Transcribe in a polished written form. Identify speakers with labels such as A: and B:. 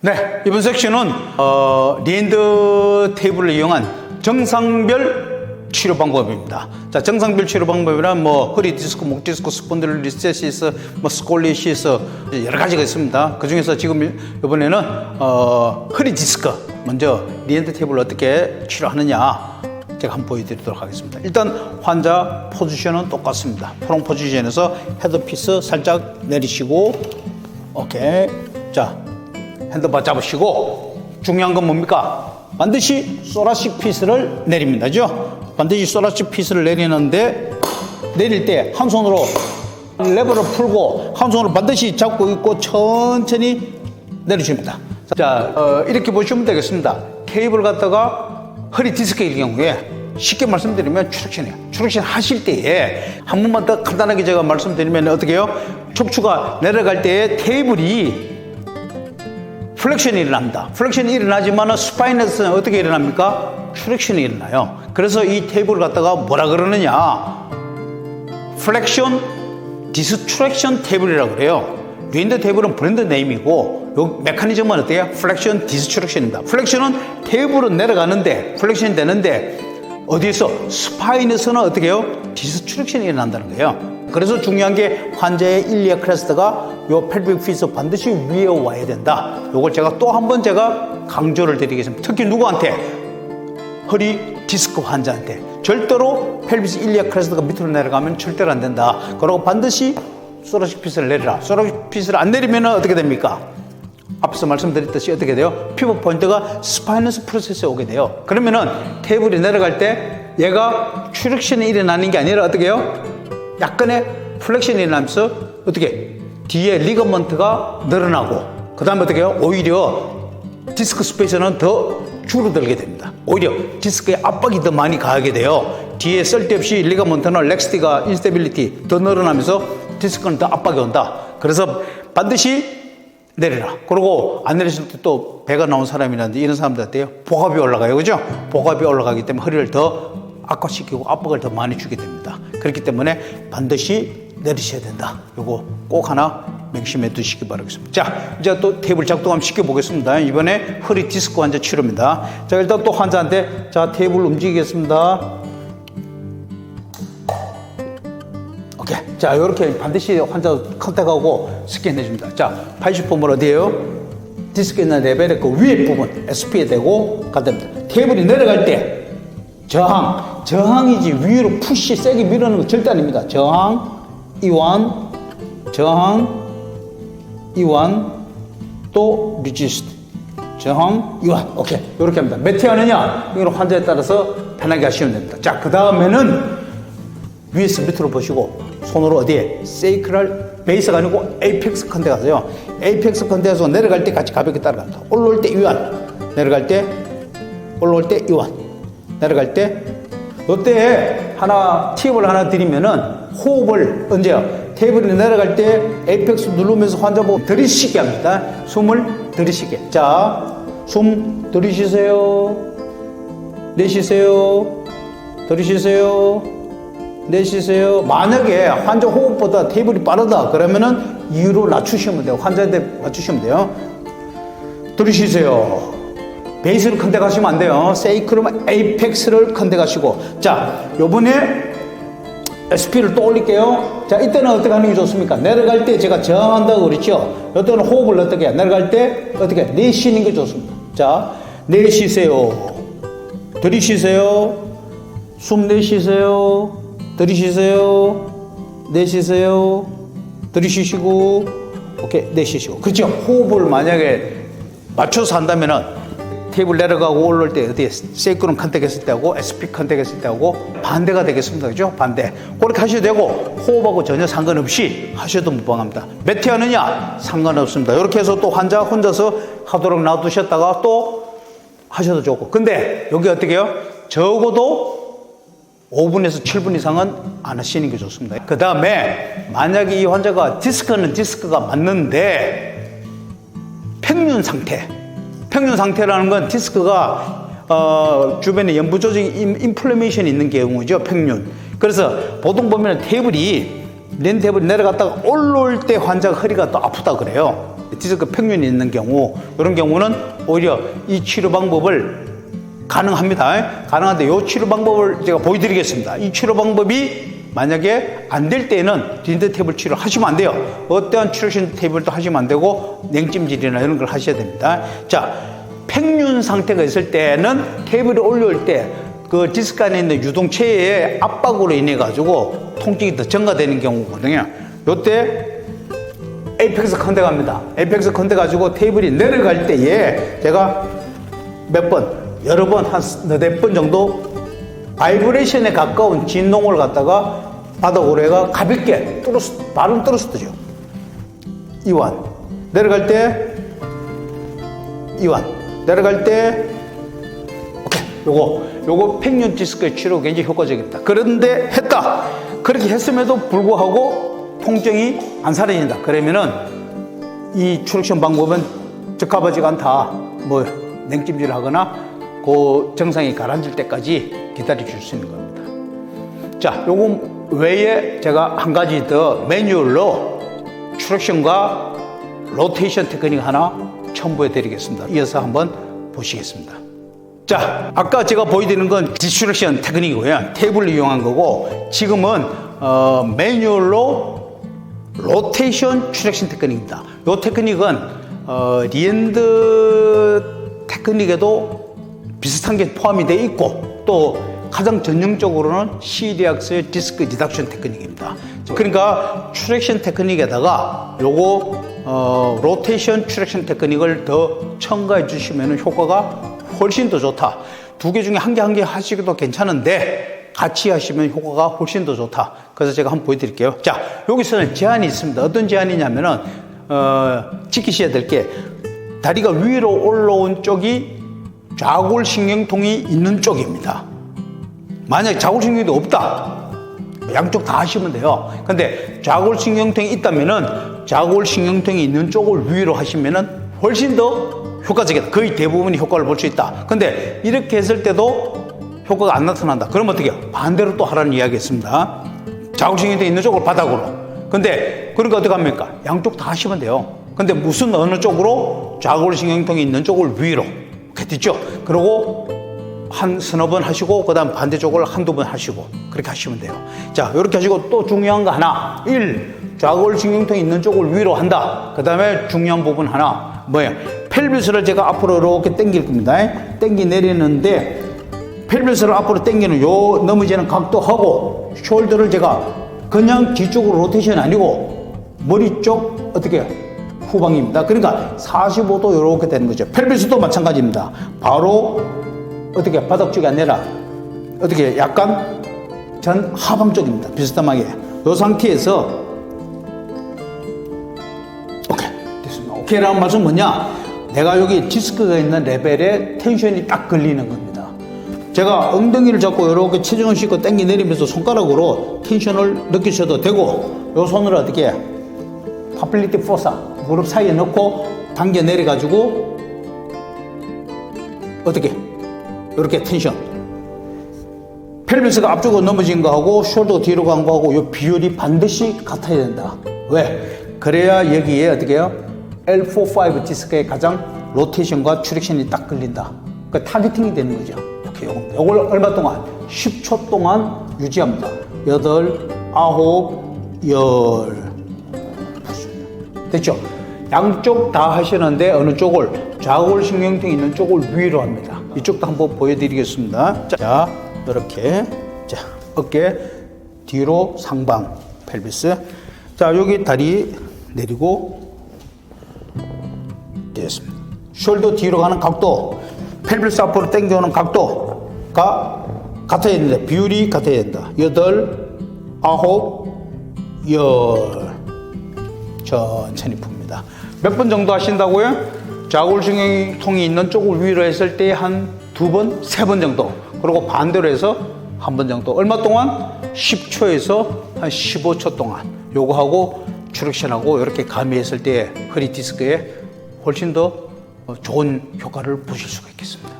A: 네, 이번 섹션은 리엔드 테이블을 이용한 정상별 치료 방법입니다. 자, 정상별 치료 방법이란 허리 디스크, 목 디스크, 스폰딜리시스, 스콜리시스 여러 가지가 있습니다. 그 중에서 지금 이번에는 허리 디스크 먼저 리엔드 테이블을 어떻게 치료하느냐 제가 한번 보여드리도록 하겠습니다. 일단 환자 포지션은 똑같습니다. 프론 포지션에서 헤드피스 살짝 내리시고, 오케이. 자, 핸드바 잡으시고, 중요한 건 뭡니까? 반드시 소라식 피스를 내립니다. 그죠? 반드시 소라식 피스를 내리는데, 내릴 때 한 손으로 레버를 풀고 한 손으로 반드시 잡고 있고 천천히 내려줍니다. 자, 이렇게 보시면 되겠습니다. 케이블 갖다가 허리 디스크일 경우에 쉽게 말씀드리면 추락션이에요. 추락션 하실 때에 한 번만 더 간단하게 제가 말씀드리면 어떻게 해요? 척추가 내려갈 때에 테이블이 플렉션이 일어납니다. 플렉션이 일어나지만 스파인에서는 어떻게 일어납니까? 트랙션이 일어나요. 그래서 이 테이블을 갖다가 뭐라 그러느냐? 플렉션 디스트랙션 테이블이라고 그래요. 리엔드 테이블은 브랜드 네임이고 요 메커니즘은 어때요? 플렉션 디스트랙션입니다. 플렉션은 테이블은 내려가는데 플렉션이 되는데 어디에서? 스파인에서는 어떻게 해요? 디스트랙션이 일어난다는 거예요. 그래서 중요한 게 환자의 일리아 크레스트가 요 펠빅 피스 반드시 위에 와야 된다. 요걸 제가 또 한 번 제가 강조를 드리겠습니다. 특히 누구한테? 허리 디스크 환자한테. 절대로 펠비스 일리아 크레스트가 밑으로 내려가면 절대로 안 된다. 그리고 반드시 소라식 피스를 내리라. 소라식 피스를 안 내리면 어떻게 됩니까? 앞서 말씀드렸듯이 어떻게 돼요? 피벗 포인트가 스파이너스 프로세스에 오게 돼요. 그러면은 테이블이 내려갈 때 얘가 트랙션이 일어나는 게 아니라 어떻게 해요? 약간의 플렉션이 일어나면서 어떻게 뒤에 리거먼트가 늘어나고 그 다음에 어떻게 해요? 오히려 디스크 스페이스는 더 줄어들게 됩니다. 오히려 디스크에 압박이 더 많이 가하게 돼요. 뒤에 쓸데없이 리거먼트나 렉스티가 인스테빌리티 더 늘어나면서 디스크는 더 압박이 온다. 그래서 반드시 내려라. 그리고 안 내렸을 때 또 배가 나온 사람이라든지 이런 사람들 어때요? 복압이 올라가요. 그죠? 복압이 올라가기 때문에 허리를 더 악화시키고 압박을 더 많이 주게 됩니다. 그렇기 때문에 반드시 내리셔야 된다. 요거 꼭 하나 명심해 두시기 바라겠습니다. 자, 이제 또 테이블 작동 한번 시켜보겠습니다. 이번에 허리 디스크 환자 치료입니다. 자, 일단 또 환자한테 자, 테이블 움직이겠습니다. 오케이. 자, 이렇게 반드시 환자 컨택하고 스캔해 줍니다. 자, 80폼을 어디에요? 디스크 있는 레벨의 그 위에 부분 SP에 대고 가됩니다. 테이블이 내려갈 때 저항이지 위로 푸시 세게 밀어넣는 거 절대 아닙니다. 저항, 이완, 저항, 이완, 또 리지스트, 저항, 이완. 오케이. 이렇게 합니다. 몇 회 하느냐? 이건 환자에 따라서 편하게 하시면 됩니다. 자, 그 다음에는 위에서 밑으로 보시고 손으로 어디에? 세이크랄 베이스가 아니고 에이펙스 컨대 가서요. 에이펙스 컨대에서 내려갈 때 같이 가볍게 따라갑니다. 올라올 때 이완, 내려갈 때 올라올 때 이완, 내려갈 때 이때 하나 팁을 하나 드리면은 호흡을 언제요? 테이블이 내려갈 때 에이펙스 누르면서 환자 보고 들이쉬게 합니다. 숨을 들이쉬게. 자, 숨 들이쉬세요. 내쉬세요. 들이쉬세요. 내쉬세요. 만약에 환자 호흡보다 테이블이 빠르다 그러면은 2로 낮추시면 돼요. 환자한테 맞추시면 돼요. 들이쉬세요. 베이스를 컨택하시면 안 돼요. 세이크름 에이펙스를 컨택하시고. 자, 요번에 SP를 또 올릴게요. 자, 이때는 어떻게 하는 게 좋습니까? 내려갈 때 제가 저항한다고 그랬죠? 이때는 호흡을 어떻게 해요? 내려갈 때 어떻게 해요? 내쉬는 게 좋습니다. 자, 내쉬세요. 들이쉬세요. 숨 내쉬세요. 들이쉬세요. 내쉬세요. 들이쉬시고, 오케이, 내쉬시고. 그렇죠? 호흡을 만약에 맞춰서 한다면은 테이블 내려가고 올라올 때 어디에 세이크론 컨택했을 때하고 SP 컨택했을 때하고 반대가 되겠습니다. 그죠? 반대. 그렇게 하셔도 되고 호흡하고 전혀 상관없이 하셔도 무방합니다. 몇 회 하느냐? 상관없습니다. 이렇게 해서 또 환자 혼자서 하도록 놔두셨다가 또 하셔도 좋고. 근데 여기 어떻게 해요? 적어도 5분에서 7분 이상은 안 하시는 게 좋습니다. 그 다음에 만약에 이 환자가 디스크는 디스크가 맞는데 평균 상태라는 건 디스크가 주변에 연부조직 인플레이션이 있는 경우죠. 평균. 그래서 보통 보면 테이블이 렌 테이블이 내려갔다가 올라올 때 환자가 허리가 또 아프다 그래요. 디스크 팽윤이 있는 경우, 이런 경우는 오히려 이 치료 방법을 가능합니다. 가능한데 이 치료 방법을 제가 보여드리겠습니다. 이 치료 방법이 만약에 안 될 때는 윈드 테이블 치료를 하시면 안 돼요. 어떠한 트랙션 테이블도 하시면 안 되고 냉찜질이나 이런 걸 하셔야 됩니다. 자, 팽윤 상태가 있을 때는 테이블에 올려올 때 그 디스크 안에 있는 유동체의 압박으로 인해 가지고 통증이 더 증가되는 경우거든요. 요때 에이펙스 컨대 갑니다. 에이펙스 컨대 가지고 테이블이 내려갈 때에 제가 몇 번, 여러 번, 한 너댓 번 정도 바이브레이션에 가까운 진동을 갖다가 바닥으로 해가 가볍게 바로 뚫어쓰죠. 이완. 내려갈 때 이완. 내려갈 때 오케이. 요거 팽윤 디스크 치료 굉장히 효과적입니다. 그런데 했다. 그렇게 했음에도 불구하고 통증이 안 사라진다. 그러면은 이 트랙션 방법은 적합하지가 않다. 뭐 냉찜질을 하거나 그 정상이 가라앉을 때까지 기다려 줄 수 있는 겁니다. 자, 요거 외에 제가 한 가지 더 매뉴얼로 트랙션과 로테이션 테크닉 하나 첨부해 드리겠습니다. 이어서 한번 보시겠습니다. 자, 아까 제가 보여드리는 건 디스트랙션 테크닉이고요. 테이블을 이용한 거고, 지금은 매뉴얼로 로테이션 트랙션 테크닉입니다. 이 테크닉은 리엔드 테크닉에도 비슷한 게 포함이 되어 있고, 또 가장 전형적으로는 시리악스의 디스크 리덕션 테크닉입니다. 그러니까 트랙션 테크닉에다가 요거 로테이션 트랙션 테크닉을 더 첨가해 주시면 효과가 훨씬 더 좋다. 두 개 중에 한 개 하시기도 괜찮은데 같이 하시면 효과가 훨씬 더 좋다. 그래서 제가 한번 보여드릴게요. 자, 여기서는 제한이 있습니다. 어떤 제한이냐면은 지키셔야 될 게, 다리가 위로 올라온 쪽이 좌골신경통이 있는 쪽입니다. 만약에 좌골신경통이 없다, 양쪽 다 하시면 돼요. 근데 좌골신경통이 있다면은 좌골신경통이 있는 쪽을 위로 하시면은 훨씬 더 효과적이다. 거의 대부분이 효과를 볼 수 있다. 근데 이렇게 했을 때도 효과가 안 나타난다. 그럼 어떻게 해요? 반대로 또 하라는 이야기였습니다. 좌골신경통이 있는 쪽을 바닥으로. 근데 그러니까 어떻게 합니까? 양쪽 다 하시면 돼요. 근데 무슨 어느 쪽으로? 좌골신경통이 있는 쪽을 위로. 그렇게 됐죠? 그리고 한 서너 번 하시고, 그 다음 반대쪽을 한두 번 하시고, 그렇게 하시면 돼요. 자, 이렇게 하시고 또 중요한 거 하나. 좌골신경통이 있는 쪽을 위로 한다. 그 다음에 중요한 부분 하나. 뭐예요? 펠비스를 제가 앞으로 이렇게 당길 겁니다. 당기 내리는데, 펠비스를 앞으로 당기는 요 넘어지는 각도하고, 숄더를 제가 그냥 뒤쪽으로 로테이션이 아니고, 머리 쪽 어떻게 해요? 후방입니다. 그러니까 45도 이렇게 되는 거죠. 펠비스도 마찬가지입니다. 바로 어떻게 바닥 쪽이 아니라 어떻게 약간 전 하방 쪽입니다. 비스듬하게. 이 상태에서 오케이 됐습니다. 오케이라는 말은 뭐냐? 내가 여기 디스크가 있는 레벨에 텐션이 딱 걸리는 겁니다. 제가 엉덩이를 잡고 이렇게 체중을 싣고 당기 내리면서 손가락으로 텐션을 느끼셔도 되고, 이 손으로 어떻게 파플리티 포사 무릎 사이에 넣고 당겨 내려가지고 어떻게 이렇게 텐션, 펠비스가 앞쪽으로 넘어진 거하고 숄더가 뒤로 간 거하고 이 비율이 반드시 같아야 된다. 왜? 그래야 여기에 어떻게 해요? L4-5 디스크의 가장 로테이션과 트랙션이 딱 걸린다. 그 타겟팅이 되는 거죠. 오케이, 요걸 얼마 동안? 10초 동안 유지합니다. 8, 9, 10. 됐죠? 양쪽 다 하시는데 어느 쪽을? 좌골신경통이 있는 쪽을 위로 합니다. 이쪽도 한번 보여드리겠습니다. 자, 이렇게. 자, 어깨 뒤로 상방 펠비스. 자, 여기 다리 내리고 됐습니다. 숄더 뒤로 가는 각도, 펠비스 앞으로 당겨오는 각도가 같아야 된다. 비율이 같아야 된다. 8, 9, 10. 천천히 풉니다. 몇 번 정도 하신다고요? 좌골신경통이 있는 쪽을 위로 했을 때 한 2번, 3번 정도. 그리고 반대로 해서 한 번 정도. 얼마 동안? 10초에서 한 15초 동안. 요거 하고 트랙션하고 이렇게 가미했을 때 허리 디스크에 훨씬 더 좋은 효과를 보실 수가 있겠습니다.